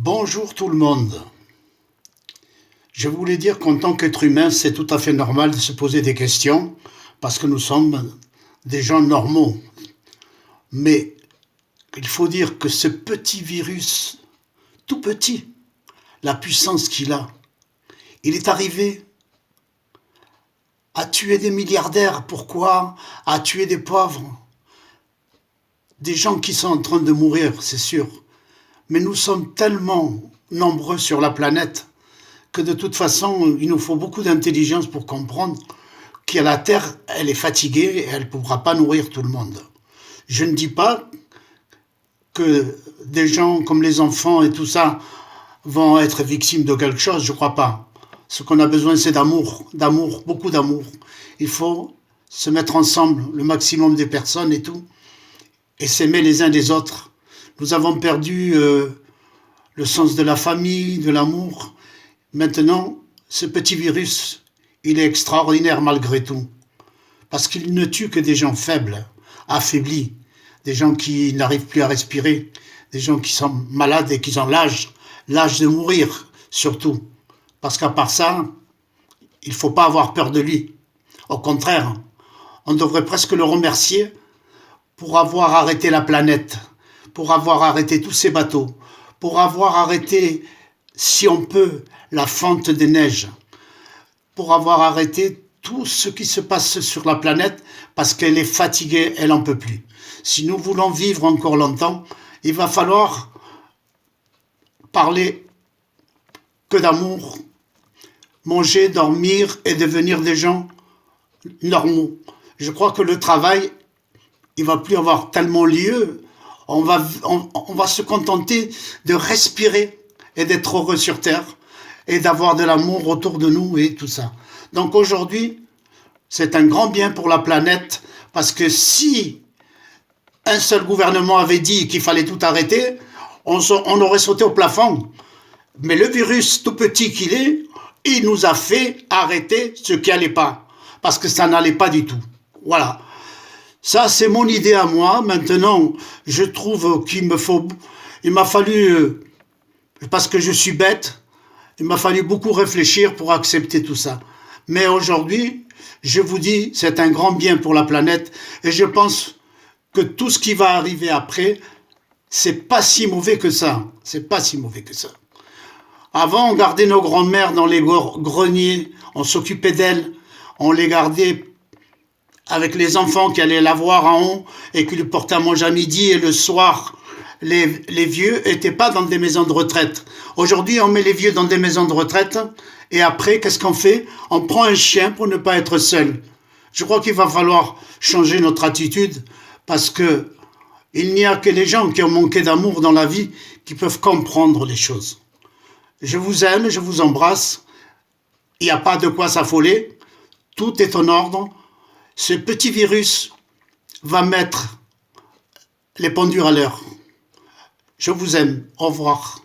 Bonjour tout le monde. Je voulais dire qu'en tant qu'être humain, c'est tout à fait normal de se poser des questions parce que nous sommes des gens normaux. Mais il faut dire que ce petit virus, tout petit, la puissance qu'il a, il est arrivé à tuer des milliardaires. Pourquoi? À tuer des pauvres. Des gens qui sont en train de mourir, c'est sûr. Mais nous sommes tellement nombreux sur la planète que de toute façon, il nous faut beaucoup d'intelligence pour comprendre que la Terre, elle est fatiguée et elle ne pourra pas nourrir tout le monde. Je ne dis pas que des gens comme les enfants et tout ça vont être victimes de quelque chose, je ne crois pas. Ce qu'on a besoin, c'est d'amour, beaucoup d'amour. Il faut se mettre ensemble, le maximum des personnes et tout, et s'aimer les uns des autres. Nous avons perdu le sens de la famille, de l'amour. Maintenant, ce petit virus, il est extraordinaire malgré tout. Parce qu'il ne tue que des gens faibles, affaiblis, des gens qui n'arrivent plus à respirer, des gens qui sont malades et qui ont l'âge de mourir, surtout. Parce qu'à part ça, il ne faut pas avoir peur de lui. Au contraire, on devrait presque le remercier pour avoir arrêté la planète, pour avoir arrêté tous ces bateaux, pour avoir arrêté, si on peut, la fonte des neiges, pour avoir arrêté tout ce qui se passe sur la planète parce qu'elle est fatiguée, elle n'en peut plus. Si nous voulons vivre encore longtemps, il va falloir parler que d'amour, manger, dormir et devenir des gens normaux. Je crois que le travail, il ne va plus avoir tellement lieu. On va se contenter de respirer et d'être heureux sur Terre et d'avoir de l'amour autour de nous et tout ça. Donc aujourd'hui, c'est un grand bien pour la planète parce que si un seul gouvernement avait dit qu'il fallait tout arrêter, on aurait sauté au plafond. Mais le virus, tout petit qu'il est, il nous a fait arrêter ce qui n'allait pas. Parce que ça n'allait pas du tout. Voilà. Ça, c'est mon idée à moi. Maintenant, je trouve il m'a fallu, parce que je suis bête, il m'a fallu beaucoup réfléchir pour accepter tout ça. Mais aujourd'hui, je vous dis, c'est un grand bien pour la planète et je pense que tout ce qui va arriver après, c'est pas si mauvais que ça. C'est pas si mauvais que ça. Avant, on gardait nos grands-mères dans les greniers, on s'occupait d'elles, on les gardait avec les enfants qui allaient la voir en haut et qui lui portaient à manger à midi et le soir, les vieux n'étaient pas dans des maisons de retraite. Aujourd'hui, on met les vieux dans des maisons de retraite et après, qu'est-ce qu'on fait? On prend un chien pour ne pas être seul. Je crois qu'il va falloir changer notre attitude parce que il n'y a que les gens qui ont manqué d'amour dans la vie qui peuvent comprendre les choses. Je vous aime, je vous embrasse. Il n'y a pas de quoi s'affoler. Tout est en ordre. Ce petit virus va mettre les pendules à l'heure. Je vous aime. Au revoir.